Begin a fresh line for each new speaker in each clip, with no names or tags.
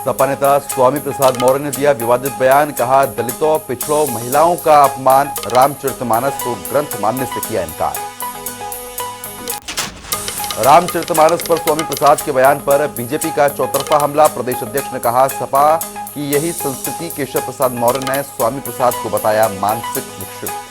सपा नेता स्वामी प्रसाद मौर्य ने दिया विवादित बयान। कहा, दलितों, पिछड़ों, महिलाओं का अपमान, रामचरितमानस को ग्रंथ मानने से किया इनकार। रामचरितमानस पर स्वामी प्रसाद के बयान पर बीजेपी का चौतरफा हमला। प्रदेश अध्यक्ष ने कहा, सपा की यही संस्कृति। केशव प्रसाद मौर्य ने स्वामी प्रसाद को बताया मानसिक विक्षिप्त।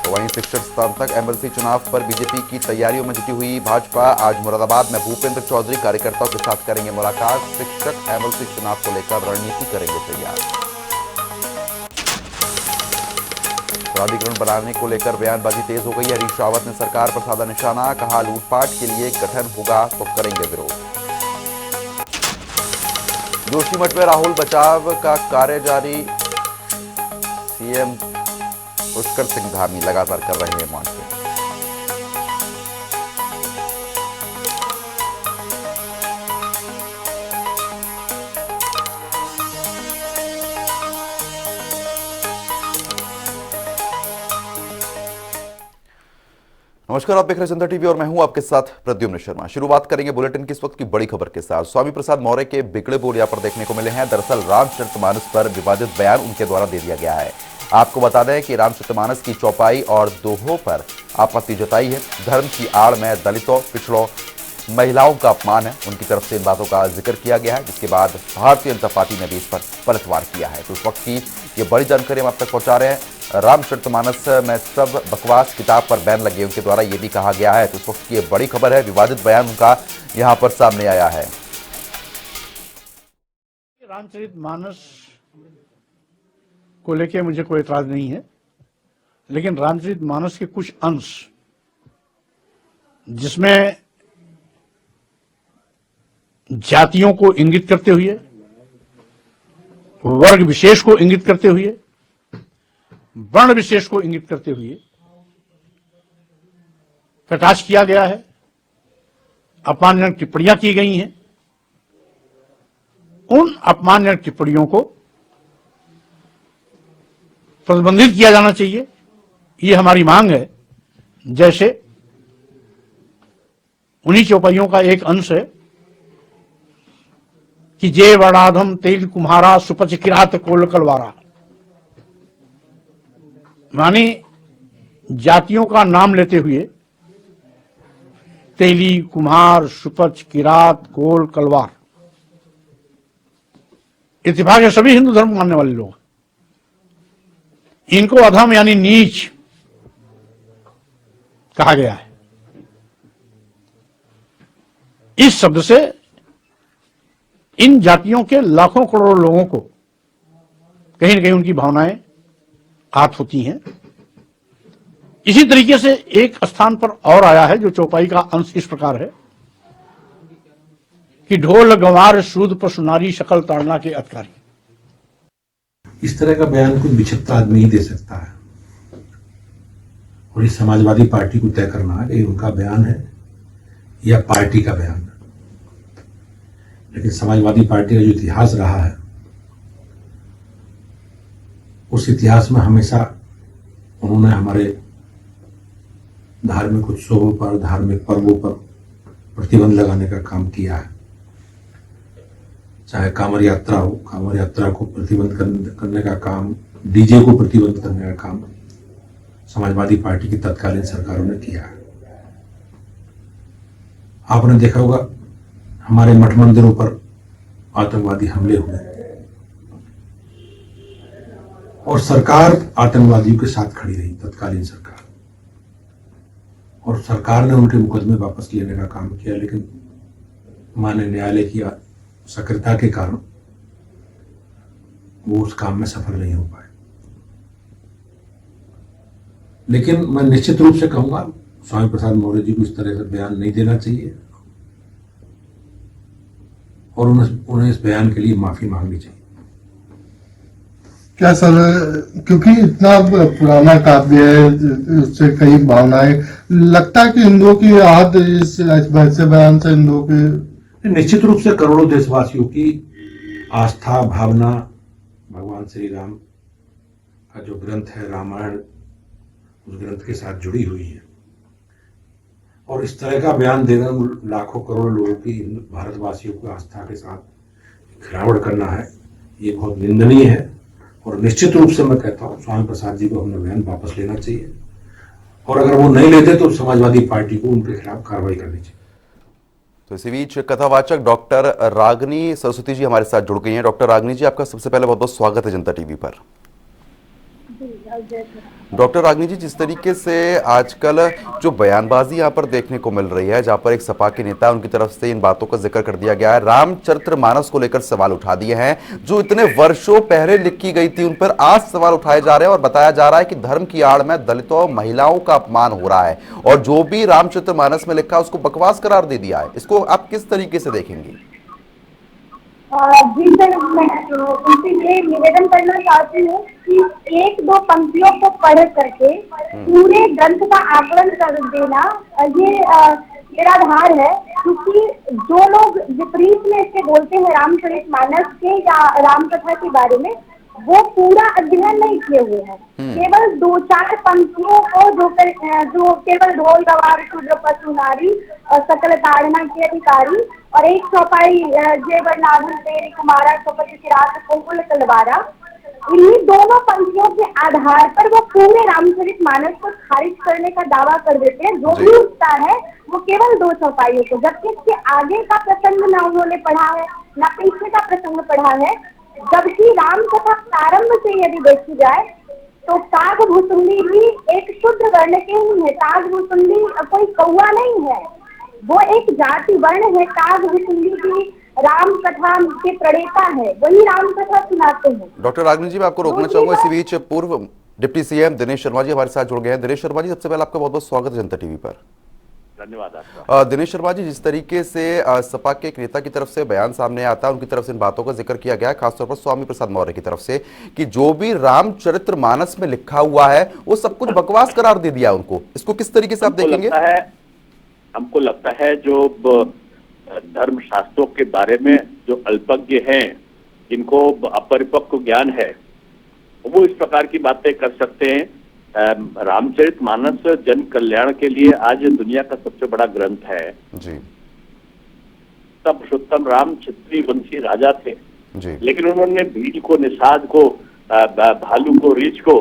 तो वहीं शिक्षक स्नातक एमएलसी चुनाव पर बीजेपी की तैयारियों में जुटी हुई भाजपा। आज मुरादाबाद में भूपेंद्र चौधरी कार्यकर्ताओं के साथ करेंगे मुलाकात। शिक्षक एमएलसी चुनाव को लेकर रणनीति करेंगे तैयार। प्राधिकरण बनाने को लेकर बयानबाजी तेज हो गई। हरीश रावत ने सरकार पर साधा निशाना। कहा, लूटपाट के लिए गठन होगा तो करेंगे विरोध। जोशीमठ में राहुल बचाव का कार्य जारी। सीएम पुष्कर सिंह धामी लगातार कर रहे हैं मॉनिटरिंग। नमस्कार, आप देख रहे हैं जनता टीवी और मैं हूं आपके साथ प्रद्युम्न शर्मा। शुरुआत करेंगे बुलेटिन की इस वक्त की बड़ी खबर के साथ। स्वामी प्रसाद मौर्य के बिगड़े बोल यहां पर देखने को मिले हैं। दरअसल रामचरितमानस पर विवादित बयान उनके द्वारा दे दिया गया है। आपको बता दें कि रामचरितमानस की चौपाई और दोहों पर आपत्ति जताई है। धर्म की आड़ में दलितों, पिछड़ों, महिलाओं का अपमान है, उनकी तरफ से इन बातों का जिक्र किया गया है, जिसके बाद भारतीय जनता पार्टी ने भी इस पर पलटवार किया है। तो इस वक्त की ये बड़ी जानकारी हम आप तक पहुंचा रहे हैं। रामचरितमानस में सब बकवास, किताब पर बैन लगे, उनके द्वारा ये भी कहा गया है। तो इस वक्त की ये बड़ी खबर है, विवादित बयान उनका यहां पर सामने आया है।
रामचरितमानस को लेके मुझे कोई एतराज नहीं है, लेकिन रामचरितमानस के कुछ अंश जिसमें जातियों को इंगित करते हुए, वर्ग विशेष को इंगित करते हुए, वर्ण विशेष को इंगित करते हुए प्रकाश किया गया है, अपमानजनक टिप्पणियां की गई हैं। उन अपमानजनक टिप्पणियों को प्रतिबंधित किया जाना चाहिए, ये हमारी मांग है। जैसे उन्हीं चौपाइयों का एक अंश है कि जे वर्णाधम तेल कुम्हारा सुपच किरात कोल कलवारा, माने जातियों का नाम लेते हुए तेली, कुम्हार, सुपच, किरात, कोल, कलवार, इत्तेफाक है सभी हिंदू धर्म मानने वाले लोग, इनको अधम यानी नीच कहा गया है। इस शब्द से इन जातियों के लाखों करोड़ों लोगों को कहीं न कहीं उनकी भावनाएं आहत होती हैं। इसी तरीके से एक स्थान पर और आया है, जो चौपाई का अंश इस प्रकार है कि ढोल गंवार सूद पशु नारी शकल ताड़ना के अधिकारी।
इस तरह का बयान कोई विक्षिप्त आदमी ही दे सकता है, और इस समाजवादी पार्टी को तय करना है कि उनका बयान है या पार्टी का बयान है। लेकिन समाजवादी पार्टी का जो इतिहास रहा है, उस इतिहास में हमेशा उन्होंने हमारे धार्मिक उत्सवों पर, धार्मिक पर्वों पर प्रतिबंध लगाने का काम किया है। चाहे कांवड़ यात्रा हो, कांवड़ यात्रा को प्रतिबंध करने का काम, डीजे को प्रतिबंध करने का काम समाजवादी पार्टी की तत्कालीन सरकारों ने किया है। आपने देखा होगा हमारे मठ मंदिरों पर आतंकवादी हमले हुए और सरकार आतंकवादियों के साथ खड़ी रही, तत्कालीन सरकार, और सरकार ने उनके मुकदमे वापस लेने का काम किया। लेकिन माननीय न्यायालय की सक्रियता के कारण वो उस काम में सफल नहीं हो पाए। लेकिन मैं निश्चित रूप से कहूंगा, स्वामी प्रसाद मौर्य जी को इस तरह से बयान नहीं देना चाहिए और उन्हें इस बयान के लिए माफी मांगनी चाहिए।
क्या सर, क्योंकि इतना पुराना काव्य है, उससे कई भावनाएं, लगता है कि हिंदुओं की आहत इस वैसे बयान से हिंदुओं के,
निश्चित रूप से करोड़ों देशवासियों की आस्था, भावना भगवान श्री राम का जो ग्रंथ है रामायण, उस ग्रंथ के साथ जुड़ी हुई है। और इस तरह का बयान देना लाखों करोड़ों लोगों की, भारतवासियों की आस्था के साथ खिलावाड़ करना है, ये बहुत निंदनीय है। और निश्चित रूप से मैं कहता हूँ स्वामी प्रसाद जी को अपना बयान वापस लेना चाहिए, और अगर वो नहीं लेते तो समाजवादी पार्टी को उनके खिलाफ कार्रवाई करनी चाहिए।
तो इसी बीच कथावाचक डॉक्टर रागिनी सरस्वती जी हमारे साथ जुड़ गई हैं। डॉक्टर रागिनी जी, आपका सबसे पहले बहुत बहुत स्वागत है जनता टीवी पर। डॉक्टर रागिनी जी, जिस तरीके से आजकल जो बयानबाजी यहाँ पर देखने को मिल रही है, जहाँ पर एक सपा के नेता उनकी तरफ से इन बातों का जिक्र कर दिया गया है, रामचरितमानस को लेकर सवाल उठा दिए हैं, जो इतने वर्षों पहले लिखी गई थी उन पर आज सवाल उठाए जा रहे हैं और बताया जा रहा है कि धर्म की आड़ में दलितों और महिलाओं का अपमान हो रहा है, और जो भी रामचरितमानस में लिखा उसको बकवास करार दे दिया है। इसको आप किस तरीके से देखेंगे?
जी सर, मैं उनसे ये निवेदन करना चाहती हूँ कि एक दो पंक्तियों को पढ़ करके पूरे ग्रंथ का आकलन कर देना ये निराधार है, क्योंकि जो लोग विपरीत में इसके बोलते हैं रामचरितमानस के या रामकथा के बारे में, वो पूरा अध्ययन नहीं किए हुए हैं। केवल दो चार पंक्तियों को जो केवल ढोल गवार शूद्र पशु नारी और सकल ताड़ना के अधिकारी और एक चौपाई जेवर नाभन तेरी कुमारा कपट किरात कोकुल तलवारा, इन्हीं दोनों पंक्तियों के आधार पर वो पूरे रामचरितमानस को खारिज करने का दावा कर देते हैं। जो भी उठता है वो केवल दो चौपाइयों को, जबकि इसके आगे का प्रसंग ना उन्होंने पढ़ा है ना पीछे का प्रसंग पढ़ा है। जबकि राम कथा प्रारंभ से यदि देखी जाए तो काग भुसुंडी भी एक शुद्ध वर्ण के ही है। काग भुसुंडी कोई कौआ नहीं है, वो एक जाति वर्ण है। काग भुसुंडी भी राम कथा के प्रणेता है, वही राम कथा सुनाते हैं।
डॉक्टर रागिनी जी, मैं आपको रोकना चाहूंगा। इसी बीच पूर्व डिप्टी सीएम दिनेश शर्मा जी हमारे साथ जुड़ गए हैं। दिनेश शर्मा जी, सबसे पहले आपका बहुत बहुत स्वागत है जनता टीवी पर।
धन्यवाद आपका।
दिनेश शर्मा जी, जिस तरीके से सपा के एक नेता की तरफ से बयान सामने आता है, उनकी तरफ से इन बातों का जिक्र किया गया है, खासतौर पर स्वामी प्रसाद मौर्य की तरफ से, कि जो भी रामचरितमानस में लिखा हुआ है वो सब कुछ बकवास करार दे दिया उनको, इसको किस तरीके से आप देखेंगे?
हमको लगता है जो धर्म शास्त्रों के बारे में जो अल्पज्ञ हैं, जिनको अपरिपक्व ज्ञान है, वो इस प्रकार की बातें कर सकते हैं। रामचरितमानस जन कल्याण के लिए आज दुनिया का सबसे बड़ा ग्रंथ है
जी।
तब पुरुषोत्तम राम क्षत्रिय वंशी राजा थे
जी,
लेकिन उन्होंने भीड़ को, निषाद को, भालू को, रीछ को,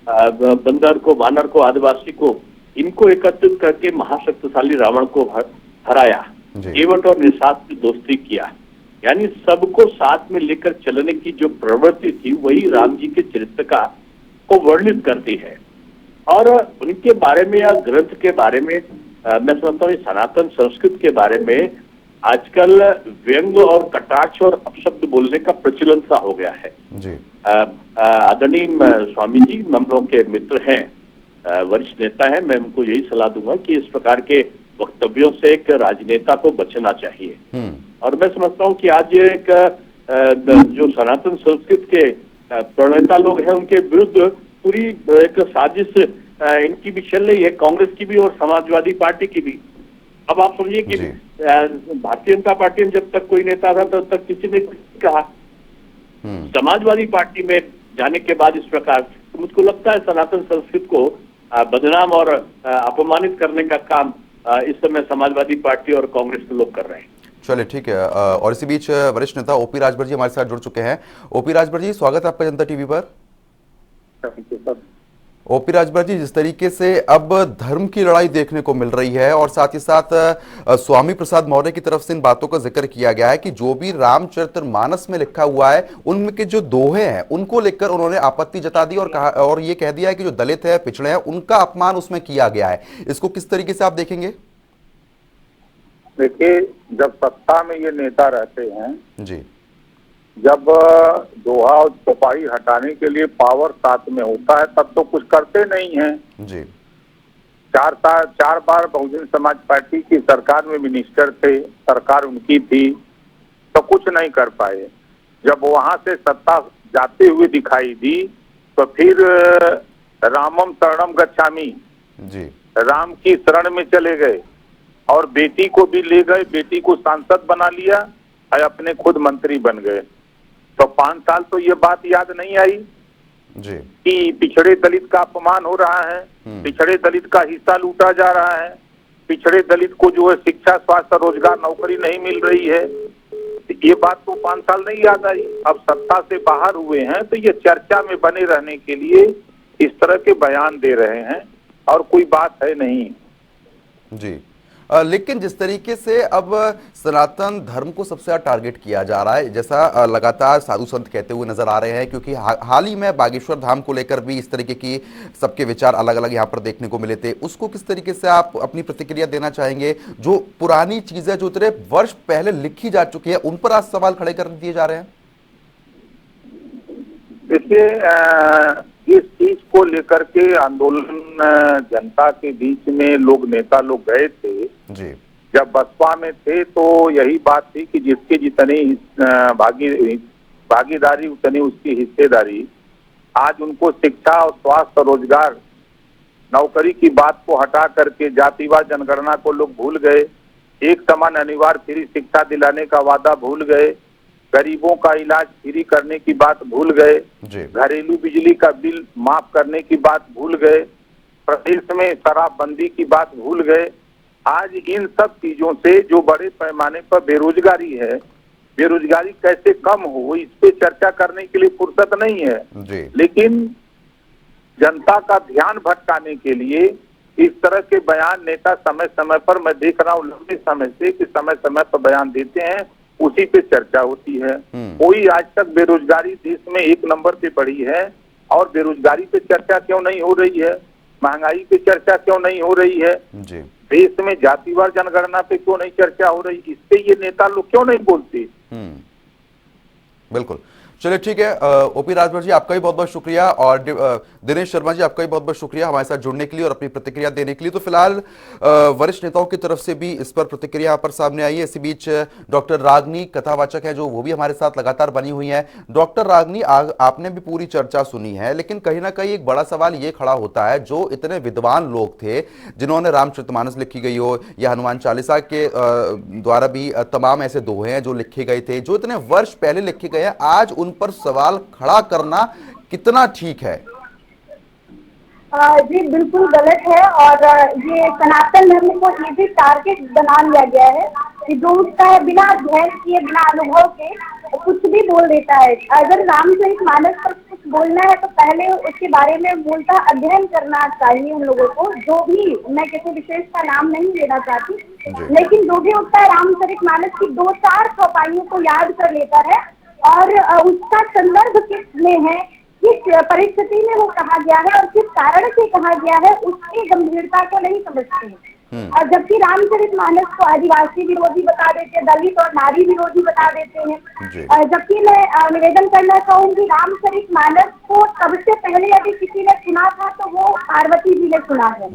बंदर को, वानर को, आदिवासी को, इनको एकत्रित करके महाशक्तिशाली रावण को हराया। केवट और निषाद से दोस्ती किया, यानी सबको साथ में लेकर चलने की जो प्रवृत्ति थी वही राम जी के चरित्र को वर्णित करती है। और उनके बारे में या ग्रंथ के बारे में मैं समझता हूँ सनातन संस्कृत के बारे में आजकल व्यंग और कटाक्ष और अपशब्द बोलने का प्रचलन सा हो गया है जी। आदरणीय स्वामी जी हम लोगों के मित्र हैं, वरिष्ठ नेता हैं, मैं उनको यही सलाह दूंगा कि इस प्रकार के वक्तव्यों से एक राजनेता को बचना चाहिए। और मैं समझता हूँ कि आज एक जो सनातन संस्कृत के प्रणेता लोग हैं उनके विरुद्ध पूरी एक साजिश इनकी भी चल रही है, कांग्रेस की भी और समाजवादी पार्टी की भी। अब आप समझिए कि भारतीय जनता पार्टी में जब तक कोई नेता था तब तक किसी ने कुछ कहा, समाजवादी पार्टी में जाने के बाद इस प्रकार, तो मुझको लगता है सनातन संस्कृत को बदनाम और अपमानित करने का काम इस समय समाजवादी पार्टी और कांग्रेस के लोग कर रहे हैं।
चलिए ठीक है। और इसी बीच वरिष्ठ नेता ओपी राजभर जी हमारे साथ जुड़ चुके हैं। ओपी राजभर जी, स्वागत है आपका जनता टीवी पर। ओपी राजभर जी, जिस तरीके से अब धर्म की लड़ाई देखने को मिल रही है और साथ ही साथ स्वामी प्रसाद मौर्य की तरफ से इन बातों का जिक्र किया गया है कि जो भी रामचरितमानस में लिखा हुआ है उनके जो दोहे हैं उनको लेकर उन्होंने आपत्ति जता दी और कहा और ये कह दिया है कि जो दलित है, पिछड़े हैं, उनका अपमान उसमें किया गया है। इसको किस तरीके से आप देखेंगे?
देखिए, जब सत्ता में ये नेता रहते हैं
जी,
जब दोहा और चौपाई हटाने के लिए पावर साथ में होता है तब तो कुछ करते नहीं हैं
जी।
4 बार बहुजन समाज पार्टी की सरकार में मिनिस्टर थे, सरकार उनकी थी, तो कुछ नहीं कर पाए। जब वहां से सत्ता जाते हुए दिखाई दी तो फिर रामम शरणम गच्छामि जी, राम की शरण में चले गए और बेटी को भी ले गए, बेटी को सांसद बना लिया और अपने खुद मंत्री बन गए। तो 5 साल तो ये बात याद नहीं आई
जी
कि पिछड़े दलित का अपमान हो रहा है, पिछड़े दलित का हिस्सा लूटा जा रहा है। पिछड़े दलित को जो है शिक्षा, स्वास्थ्य, रोजगार, नौकरी नहीं मिल रही है। ये बात तो 5 साल नहीं याद आई, अब सत्ता से बाहर हुए हैं तो ये चर्चा में बने रहने के लिए इस तरह के बयान दे रहे हैं और कोई बात है नहीं
जी। लेकिन जिस तरीके से अब सनातन धर्म को सबसे ज्यादा टारगेट किया जा रहा है, जैसा लगातार साधु संत कहते हुए नजर आ रहे हैं, क्योंकि हाल ही में बागेश्वर धाम को लेकर भी इस तरीके की सबके विचार अलग अलग यहाँ पर देखने को मिले थे, उसको किस तरीके से आप अपनी प्रतिक्रिया देना चाहेंगे? जो पुरानी चीजें जो इतने वर्ष पहले लिखी जा चुकी है उन पर आज सवाल खड़े कर दिए जा रहे हैं।
देखिए, इस चीज को लेकर के आंदोलन जनता के बीच में नेता लोग गए थे
जी।
जब बसपा में थे तो यही बात थी कि जिसके जितनी भागीदारी उतनी उसकी हिस्सेदारी। आज उनको शिक्षा और स्वास्थ्य, रोजगार, नौकरी की बात को हटा करके जातिवाद जनगणना को लोग भूल गए, एक समान अनिवार्य फ्री शिक्षा दिलाने का वादा भूल गए, गरीबों का इलाज फ्री करने की बात भूल गए, घरेलू बिजली का बिल माफ करने की बात भूल गए, प्रदेश में शराबबंदी की बात भूल गए। आज इन सब चीजों से जो बड़े पैमाने पर बेरोजगारी है, बेरोजगारी कैसे कम हो, इस पे चर्चा करने के लिए फुर्सत नहीं है
जी।
लेकिन जनता का ध्यान भटकाने के लिए इस तरह के बयान नेता समय समय पर, मैं देख रहा हूँ लंबे समय से कि समय समय पर बयान देते हैं, उसी पे चर्चा होती है। कोई आज तक बेरोजगारी देश में 1 नंबर पे बढ़ी है और बेरोजगारी पे चर्चा क्यों नहीं हो रही है? महंगाई पे चर्चा क्यों नहीं हो रही है
जी।
देश में जातिवार जनगणना पे क्यों नहीं चर्चा हो रही? इस पे ये नेता लोग क्यों नहीं बोलते?
बिल्कुल, चलिए ठीक है। ओपी राजभर जी आपका भी बहुत बहुत शुक्रिया और दिनेश शर्मा जी आपका भी बहुत बहुत शुक्रिया हमारे साथ जुड़ने के लिए और अपनी प्रतिक्रिया देने के लिए। तो फिलहाल वरिष्ठ नेताओं की तरफ से भी इस पर प्रतिक्रिया यहाँ पर सामने आई है। इसी बीच डॉक्टर रागनी कथावाचक है जो वो भी हमारे साथ लगातार बनी हुई है। डॉक्टर रागनी, आपने भी पूरी चर्चा सुनी है, लेकिन कहीं ना कहीं एक बड़ा सवाल ये खड़ा होता है, जो इतने विद्वान लोग थे जिन्होंने रामचरितमानस लिखी गई हो या हनुमान चालीसा के द्वारा भी तमाम ऐसे दोहे हैं जो लिखे गए थे, जो इतने वर्ष पहले लिखे गए हैं, आज उन पर सवाल खड़ा करना कितना ठीक है?
जी बिल्कुल गलत है और ये सनातन धर्म को ये भी टारगेट बना लिया गया है कि जो उसका है बिना अध्ययन किए, बिना अनुभव के कुछ भी बोल देता है। अगर रामचरितमानस पर कुछ बोलना है तो पहले उसके बारे में मूलतः अध्ययन करना चाहिए उन लोगों को। जो भी, मैं किसी विशेष का नाम नहीं लेना चाहती, लेकिन जो भी होता है रामचरितमानस की 2-4 चौपाइयों को याद कर लेता है और उसका संदर्भ किस में है, किस परिस्थिति में वो कहा गया है और किस कारण से कहा गया है, उसकी गंभीरता को नहीं समझते हैं। और जबकि रामचरितमानस को आदिवासी विरोधी बता देते हैं, दलित और नारी विरोधी बता देते हैं। जबकि मैं निवेदन करना चाहूंगी, रामचरितमानस को सबसे पहले यदि किसी ने सुना था तो वो पार्वती जी ने सुना है।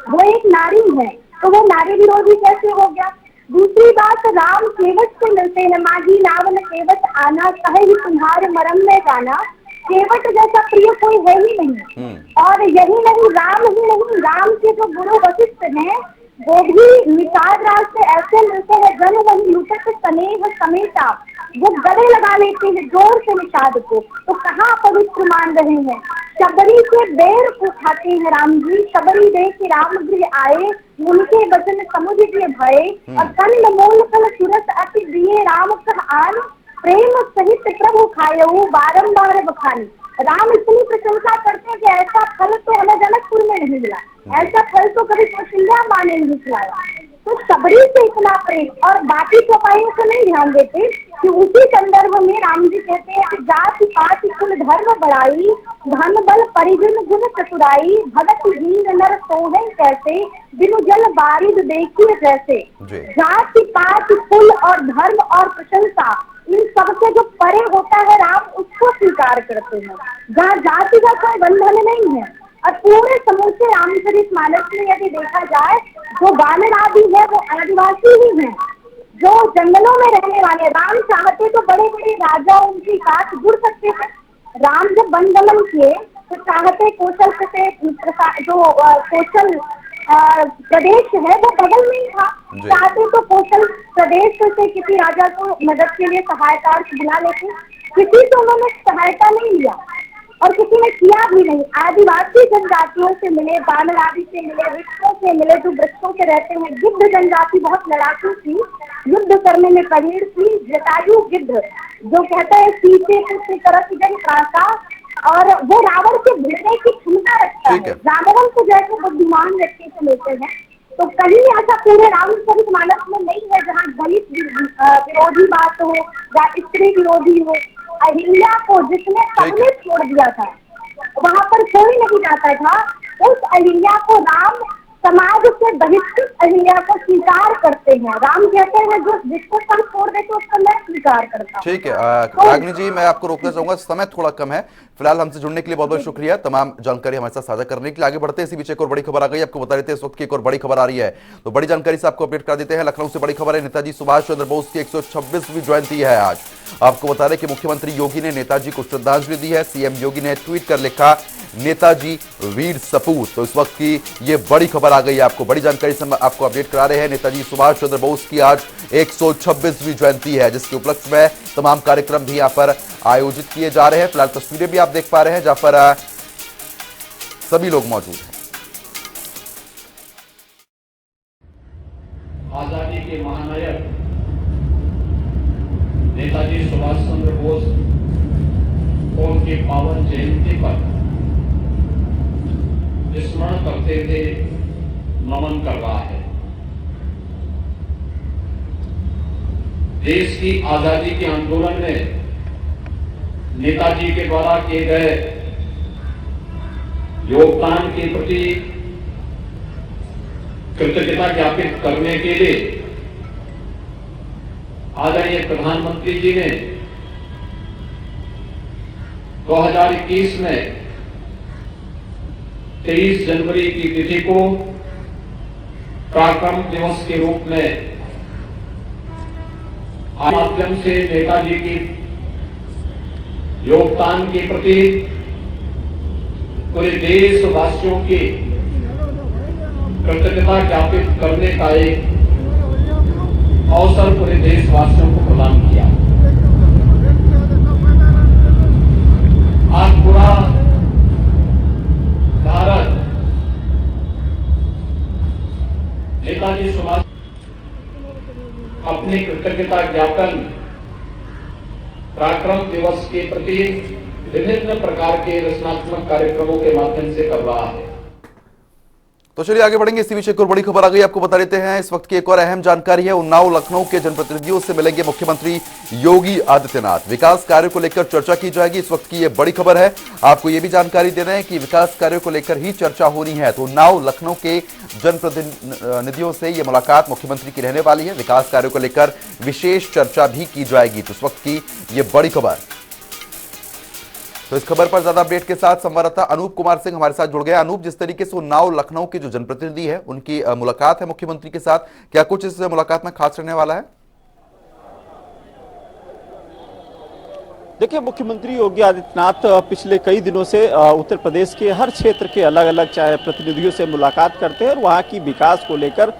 वो एक नारी है तो वो नारी विरोधी कैसे हो गया? दूसरी बात, राम केवट से मिलते हैं, माही नावन केवट आना, कहे ही तुम्हारे मरम में गाना। केवट जैसा प्रिय कोई है ही नहीं। और यही नहीं, राम ही नहीं, राम के जो गुरु वशिष्ठ हैं वो भी निषाद राज से ऐसे मिलते हैं, जन वही लुटत स्नेह समेटा, वो गले लगा लेते हैं जोर से निषाद को। तो कहाँ पवित्र मान रहे हैं? शबरी से बेर उठाते हैं राम जी, शबरी दे के राम गृह आए, उनके वचन समुझ दिए भय, और कंद मूल फल सुरस अति दिए राम कह आन, प्रेम सहित प्रभु खायऊ बारंबार बखानी। राम इतनी प्रशंसा करते हैं कि ऐसा फल तो हमें जनकपुर में नहीं मिला, ऐसा फल तो कभी कौशल्या माँ ने नहीं खिलाया। तो शबरी से इतना प्रेम, और बाकी चौपाइयों को नहीं ध्यान देते कि उसी संदर्भ में राम जी कहते हैं कि जाति पाति कुल धर्म बढ़ाई, धन बल परिजन गुण चतुराई, भगत हीन नर सोहे कैसे, बिनु जल बारिद देखिए जैसे। जाति पाति कुल और धर्म और प्रशंसा, इन सबसे जो परे होता है राम उसको स्वीकार करते हैं, जहाँ जाति का कोई बंधन नहीं है। और पूरे समूचे रामचरितमानस में यदि देखा जाए, जो वानर आदि है वो आदिवासी ही हैं, जो जंगलों में रहने वाले। राम चाहते तो बड़े बड़े राजा उनकी साथ जुड़ सकते थे। राम जब वन गमन किए तो चाहते कौशल से, जो कौशल प्रदेश है वो बगल में ही था, चाहते तो कौशल प्रदेश से किसी राजा को मदद के लिए सहायता बुला लेते, किसी से उन्होंने सहायता नहीं लिया और किसी ने किया भी नहीं। आदिवासी जनजातियों से मिले, बानर आदि से मिले, ऋषियों से से मिले जो वृक्षों के रहते हैं। गिद्ध जनजाति बहुत लड़ाकू थी, युद्ध करने में प्रवीण थी। जटायु गिद्ध जो कहता है सीते की तरफ जन काटा, और वो रावण के भिड़ने की क्षमता रखता है। रावण को जैसे बुद्धिमान व्यक्ति से लेते हैं, तो कहीं ऐसा पूरे रामचरित मानस में नहीं है जहाँ दलित विरोधी बात हो या स्त्री विरोधी हो। अहिल्या को जिसने सबने छोड़ दिया था, वहाँ पर कोई नहीं जाता था, उस अहिल्या को राम समाज से बहिष्कृत अहिल्या को स्वीकार करते हैं। राम कहते हैं जो जिसको सब छोड़ देते उसको मैं स्वीकार करता हूँ।
ठीक है रागिनी जी, मैं आपको रोकना चाहूंगा, समय थोड़ा कम है। फिलहाल हमसे जुड़ने के लिए बहुत बहुत शुक्रिया, तमाम जानकारी हमारे साथ साझा करने के लिए। आगे बढ़ते हैं, इसी बीच एक और बड़ी खबर आ गई, आपको बता देते हैं इस वक्त की एक और बड़ी खबर आ रही है, तो बड़ी जानकारी से आपको अपडेट कर देते हैं। लखनऊ से बड़ी खबर है, नेताजी सुभाष चंद्र बोस की 126वीं जयंती है आज। आपको बता दें कि मुख्यमंत्री योगी ने नेताजी को श्रद्धांजलि दी है। सीएम योगी ने ट्वीट कर लिखा, नेताजी वीर सपूत। तो इस वक्त की ये बड़ी खबर आ गई है, आपको बड़ी जानकारी से आपको अपडेट करा रहे हैं। नेताजी सुभाष चंद्र बोस की आज 126वीं जयंती है, जिसके उपलक्ष्य में तमाम कार्यक्रम भी यहां पर आयोजित किए जा रहे हैं। फिलहाल तस्वीरें भी आप देख पा रहे हैं जहां पर सभी लोग मौजूद हैं।
आजादी के महानायक नेताजी सुभाष चंद्र बोस को उनकी पावन जयंती पर स्मरण करते हुए नमन कर रहा है। देश की आजादी के आंदोलन में नेताजी के द्वारा किए गए योगदान के प्रति कृतज्ञता ज्ञापित करने के लिए आदरणीय प्रधानमंत्री जी ने 2021 में 23 जनवरी की तिथि को पराक्रम दिवस के रूप में माध्यम से नेताजी की योगदान के प्रति पूरे देशवासियों की कृतज्ञता ज्ञापित करने का एक अवसर पूरे देशवासियों को प्रदान किया। आज पूरा भारत नेताजी सुभाष अपनी कृतज्ञता ज्ञापन पराक्रम दिवस के प्रति विभिन्न प्रकार के रचनात्मक कार्यक्रमों के माध्यम से कर रहा है।
तो चलिए आगे बढ़ेंगे, इसी विषय की और बड़ी खबर आ गई, आपको बता देते हैं इस वक्त की एक और अहम जानकारी है। उन्नाव लखनऊ के जनप्रतिनिधियों से मिलेंगे मुख्यमंत्री योगी आदित्यनाथ। विकास कार्यों को लेकर चर्चा की जाएगी, इस वक्त की ये बड़ी खबर है। आपको ये भी जानकारी दे रहे हैं कि विकास कार्यों को लेकर ही चर्चा होनी है, तो उन्नाव लखनऊ के जनप्रतिनिधियों से ये मुलाकात मुख्यमंत्री की रहने वाली है। विकास कार्यों को लेकर विशेष चर्चा भी की जाएगी, तो इस वक्त की ये बड़ी खबर। तो इस खबर पर ज्यादा अपडेट के साथ संवाददाता अनूप कुमार सिंह हमारे साथ जुड़ गए। अनूप, जिस तरीके से उन्नाव लखनऊ के जो जनप्रतिनिधि है उनकी मुलाकात है मुख्यमंत्री के साथ, क्या कुछ इस मुलाकात में खास रहने वाला है?
देखिए, मुख्यमंत्री योगी आदित्यनाथ पिछले कई दिनों से उत्तर प्रदेश के हर क्षेत्र के अलग अलग प्रतिनिधियों से मुलाकात करते हैं और वहां की विकास को लेकर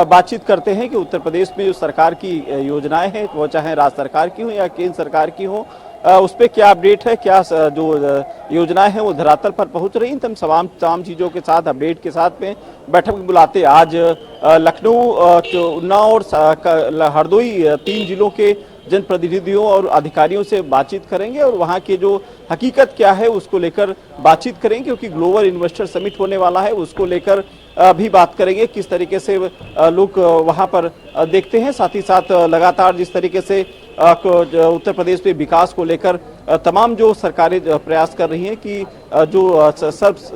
बातचीत करते हैं कि उत्तर प्रदेश में जो सरकार की योजनाएं हैं, वो चाहे राज्य सरकार की हो या केंद्र सरकार की हो, उस पर क्या अपडेट है, क्या जो योजनाएं हैं वो धरातल पर पहुंच रही हैं। तमाम चीज़ों के साथ अपडेट के साथ में बैठक बुलाते आज लखनऊ, उन्नाव और हरदोई 3 जिलों के जनप्रतिनिधियों और अधिकारियों से बातचीत करेंगे और वहां की जो हकीकत क्या है उसको लेकर बातचीत करेंगे, क्योंकि ग्लोबल इन्वेस्टर समिट होने वाला है, उसको लेकर भी बात करेंगे किस तरीके से लोग वहां पर देखते हैं। साथ ही साथ लगातार जिस तरीके से उत्तर प्रदेश में विकास को लेकर तमाम जो सरकारें प्रयास कर रही हैं कि जो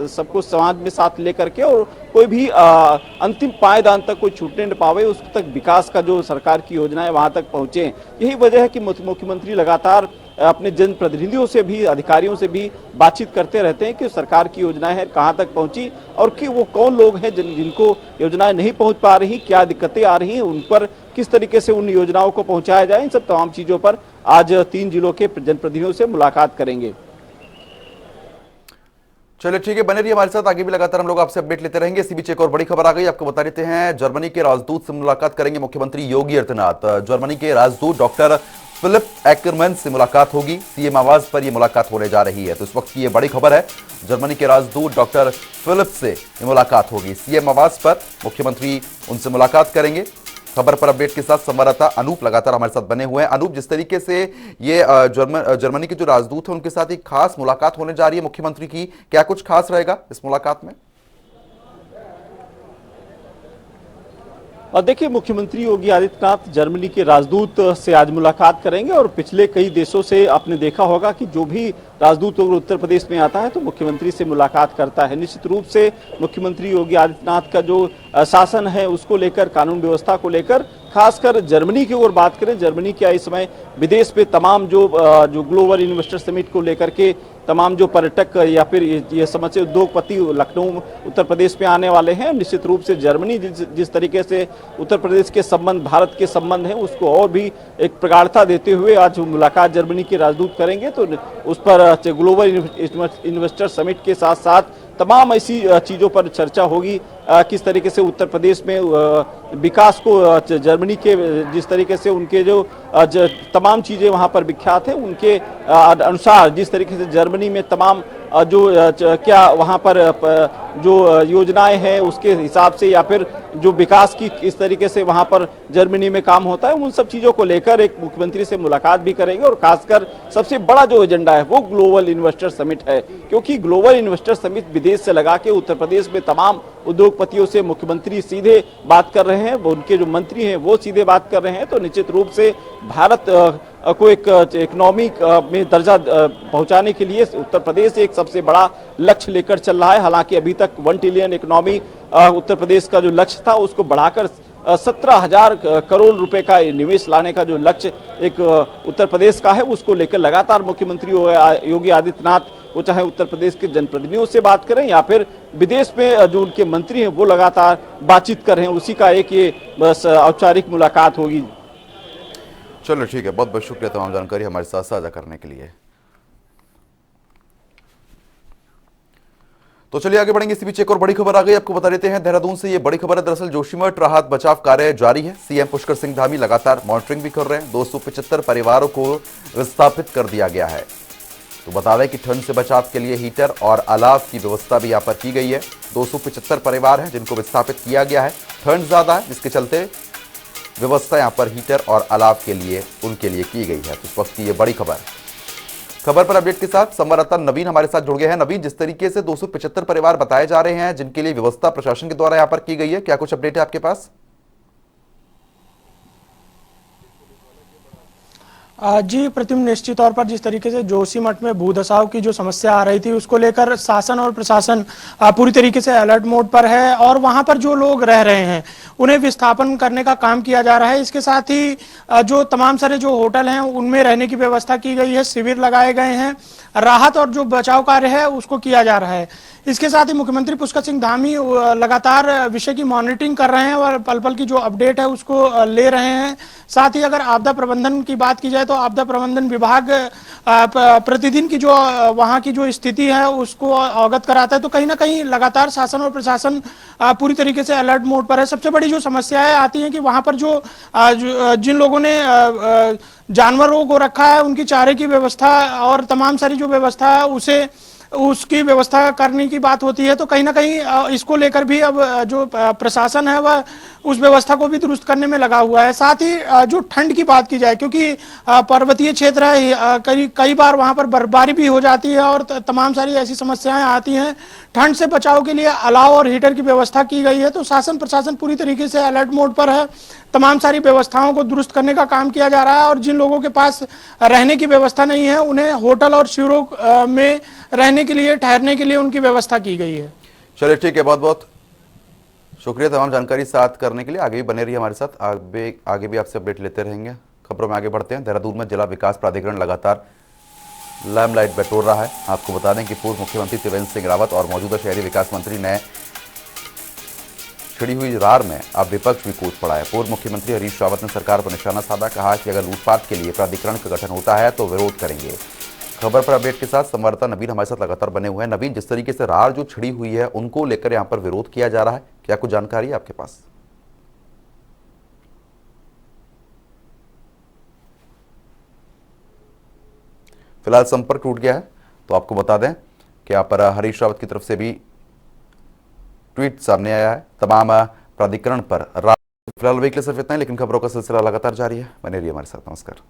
सबको समाज में साथ लेकर के और कोई भी अंतिम पायदान तक कोई छूटने न पावे, उस तक विकास का जो सरकार की योजना है वहां तक पहुंचे। यही वजह है कि मुख्यमंत्री लगातार अपने जनप्रतिनिधियों से भी, अधिकारियों से भी बातचीत करते रहते हैं कि सरकार की योजनाएं हैं कहां तक पहुंची और कि वो कौन लोग हैं जिनको योजनाएं नहीं पहुंच पा रही, क्या दिक्कतें आ रही हैं, उन पर किस तरीके से उन योजनाओं को पहुंचाया जाए। इन सब तमाम चीजों पर आज 3 जिलों के जनप्रतिनिधियों से मुलाकात करेंगे।
चलिए ठीक है, बने रहिए हमारे साथ, आगे भी लगातार हम लोग आपसे अपडेट लेते रहेंगे। इसी बीच एक और बड़ी खबर आ गई, आपको बता देते हैं जर्मनी के राजदूत से मुलाकात करेंगे मुख्यमंत्री योगी आदित्यनाथ। जर्मनी के राजदूत डॉक्टर फिलिप एक्करमैन से मुलाकात होगी। सीएम आवास पर यह मुलाकात होने जा रही है। तो इस वक्त की यह बड़ी खबर है, जर्मनी के राजदूत डॉक्टर फिलिप से ये मुलाकात होगी। सीएम आवास पर मुख्यमंत्री उनसे मुलाकात करेंगे। खबर पर अपडेट के साथ संवाददाता अनूप लगातार हमारे साथ बने हुए हैं। अनूप, जिस तरीके से ये जर्मनी के जो राजदूत हैं उनके साथ एक खास मुलाकात होने जा रही है मुख्यमंत्री की, क्या कुछ खास रहेगा इस मुलाकात में?
और देखिए, मुख्यमंत्री योगी आदित्यनाथ जर्मनी के राजदूत से आज मुलाकात करेंगे और पिछले कई देशों से आपने देखा होगा कि जो भी राजदूत उत्तर प्रदेश में आता है तो मुख्यमंत्री से मुलाकात करता है। निश्चित रूप से मुख्यमंत्री योगी आदित्यनाथ का जो शासन है उसको लेकर, कानून व्यवस्था को लेकर, खासकर जर्मनी की ओर बात करें, जर्मनी क्या इस समय विदेश में तमाम जो ग्लोबल इन्वेस्टर समिट को लेकर के तमाम जो पर्यटक या फिर ये समझे उद्योगपति लखनऊ उत्तर प्रदेश में आने वाले हैं। निश्चित रूप से जर्मनी जिस तरीके से उत्तर प्रदेश के संबंध, भारत के संबंध हैं, उसको और भी एक प्रगाढ़ता देते हुए आज मुलाकात जर्मनी के राजदूत करेंगे। तो उस पर ग्लोबल इन्वेस्टर समिट के साथ साथ तमाम ऐसी चीज़ों पर चर्चा होगी, किस तरीके से उत्तर प्रदेश में विकास को, जर्मनी के जिस तरीके से उनके जो तमाम चीज़ें वहाँ पर विख्यात हैं, उनके अनुसार जिस तरीके से जर्मनी में तमाम जो क्या वहाँ पर जो योजनाएं हैं उसके हिसाब से, या फिर जो विकास की इस तरीके से वहाँ पर जर्मनी में काम होता है, उन सब चीज़ों को लेकर एक मुख्यमंत्री से मुलाकात भी करेंगे। और खासकर सबसे बड़ा जो एजेंडा है वो ग्लोबल इन्वेस्टर समिट है, क्योंकि ग्लोबल इन्वेस्टर समिट विदेश से लगा के उत्तर प्रदेश में तमाम उद्योगपतियों से मुख्यमंत्री सीधे बात कर रहे हैं, उनके जो मंत्री हैं वो सीधे बात कर रहे हैं। तो निश्चित रूप से भारत को एक इकोनॉमी में दर्जा पहुंचाने के लिए उत्तर प्रदेश एक सबसे बड़ा लक्ष्य लेकर चल रहा है। हालांकि अभी तक 1 ट्रिलियन इकोनॉमी उत्तर प्रदेश का जो लक्ष्य था उसको बढ़ाकर 17,000 करोड़ रुपए का निवेश लाने का जो लक्ष्य एक उत्तर प्रदेश का है, उसको लेकर लगातार मुख्यमंत्री योगी आदित्यनाथ, वो चाहे उत्तर प्रदेश के जनप्रतिनिधियों से बात करें या फिर विदेश में जो उनके मंत्री हैं वो लगातार बातचीत कर रहे हैं, उसी का एक ये बस औपचारिक मुलाकात होगी।
चलो ठीक है, बहुत बहुत शुक्रिया तमाम जानकारी हमारे साथ साझा करने के लिए। तो चलिए आगे बढ़ेंगे। इसी बीच एक और बड़ी खबर आ गई, आपको बता देते हैं देहरादून से। ये बड़ी खबर है, दरअसल जोशीमठ राहत बचाव कार्य जारी है। सीएम पुष्कर सिंह धामी लगातार मॉनिटरिंग भी कर रहे हैं। 275 परिवारों को विस्थापित कर दिया गया है। तो बता दें कि ठंड से बचाव के लिए हीटर और अलाव की व्यवस्था भी यहाँ पर की गई है। 275 परिवार हैं जिनको विस्थापित किया गया है। ठंड ज्यादा है जिसके चलते व्यवस्था यहाँ पर हीटर और अलाव के लिए उनके लिए की गई है। तो इस वक्त की ये बड़ी खबर पर अपडेट के साथ संवाददाता नवीन हमारे साथ जुड़ गए हैं। नवीन, जिस तरीके से 275 परिवार बताए जा रहे हैं जिनके लिए व्यवस्था प्रशासन के द्वारा यहाँ पर की गई है, क्या कुछ अपडेट है आपके पास?
जी प्रत्युम, निश्चित तौर पर जिस तरीके से जोशीमठ में भूधसाव की जो समस्या आ रही थी उसको लेकर शासन और प्रशासन पूरी तरीके से अलर्ट मोड पर है और वहां पर जो लोग रह रहे हैं उन्हें विस्थापन करने का काम किया जा रहा है। इसके साथ ही जो तमाम सारे जो होटल हैं उनमें रहने की व्यवस्था की गई है, शिविर लगाए गए हैं, राहत और जो बचाव कार्य है उसको किया जा रहा है। इसके साथ ही मुख्यमंत्री पुष्कर सिंह धामी लगातार विषय की मॉनिटरिंग कर रहे हैं और पल पल की जो अपडेट है उसको ले रहे हैं। साथ ही अगर आपदा प्रबंधन की बात की जाए तो आपदा प्रबंधन विभाग प्रतिदिन की जो वहां की जो स्थिति है उसको अवगत कराता है। तो कहीं ना कहीं लगातार शासन और प्रशासन पूरी तरीके से अलर्ट मोड पर है। सबसे बड़ी जो समस्याएं आती हैं कि वहां पर जो जिन लोगों ने जानवरों को रखा है उनकी चारे की व्यवस्था और तमाम सारी जो व्यवस्था है उसकी व्यवस्था करने की बात होती है। तो कहीं ना कहीं इसको लेकर भी अब जो प्रशासन है वह उस व्यवस्था को भी दुरुस्त करने में लगा हुआ है। साथ ही जो ठंड की बात की जाए, क्योंकि पर्वतीय क्षेत्र है, कई बार वहां पर बर्फबारी भी हो जाती है और तमाम सारी ऐसी समस्याएं आती हैं। ठंड से बचाव के लिए अलाव और हीटर की व्यवस्था की गई है। तो शासन प्रशासन पूरी तरीके से अलर्ट मोड पर है। तमाम सारी व्यवस्थाओं को दुरुस्त करने का काम किया जा रहा है और जिन लोगों के पास रहने की व्यवस्था नहीं है उन्हें होटल और शिविरों में रहने के लिए, ठहरने के लिए उनकी व्यवस्था की गई है।
चलिए ठीक है, बहुत बहुत शुक्रिया तमाम जानकारी साथ करने के लिए। आगे भी बने रहिए हमारे साथ, आगे भी आपसे अपडेट लेते रहेंगे। खबरों में आगे बढ़ते हैं। देहरादून में जिला विकास प्राधिकरण लगातार लाइमलाइट बटोर रहा है। आपको बता दें कि पूर्व मुख्यमंत्री त्रिवेंद्र सिंह रावत और मौजूदा शहरी विकास मंत्री ने छिड़ी हुई रार में अब विपक्ष भी कूद पड़ा है। पूर्व मुख्यमंत्री हरीश रावत ने सरकार पर निशाना साधा, कहा कि अगर लूटपाट के लिए प्राधिकरण का गठन होता है तो विरोध करेंगे। खबर पर अपडेट के साथ संवाददाता नवीन हमारे साथ लगातार बने हुए हैं। नवीन, जिस तरीके से रार जो छिड़ी हुई है उनको लेकर यहाँ पर विरोध किया जा रहा है, क्या कुछ जानकारी है आपके पास? फिलहाल संपर्क टूट गया है। तो आपको बता दें कि यहाँ पर हरीश रावत की तरफ से भी ट्वीट सामने आया है तमाम प्राधिकरण पर। फिलहाल वीकली सिर्फ इतना ही, लेकिन खबरों का सिलसिला लगातार जारी है। बने रहिए हमारे साथ। नमस्कार।